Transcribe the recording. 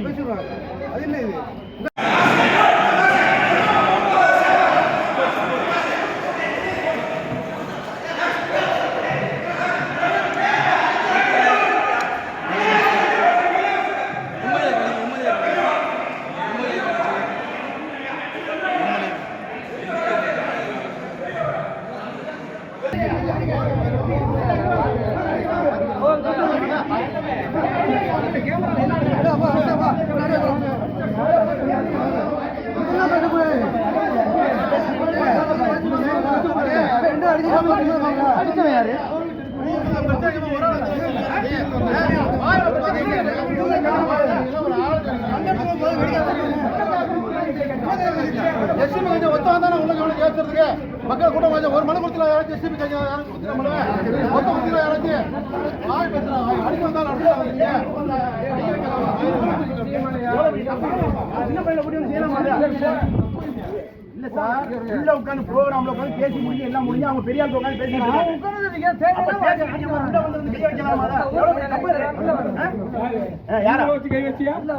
பேசிடுவாங்க. அது இல்லை இது அடிச்சவன் யாரு? எஸ்டிபி கொஞ்சம் ஒத்த வந்தானே உள்ள கவனம் கேட்கறதுக்கு மக்கள் கூட்டம் கொஞ்சம் ஒரு மனு கொடுத்துல யாராச்சும் எஸ்டிபி கொஞ்சம் யாரும் ஒத்த கொடுத்துல யாராச்சும் ஆள் பேசுறாங்க அடிக்க வந்தாலும் அடிச்சு சின்ன பையனை கூட்டி செய்யலாம் இல்ல சார் உள்ள உட்காந்து ப்ரோக்ராம்ல உட்காந்து பேசி முடிஞ்சு எல்லாம் முடிஞ்சு அவங்க பெரிய ஆள் உட்காந்து பேசி உள்ள வந்து கை வைக்கலாமா? யாரா வச்சு கை வச்சியா? உள்ள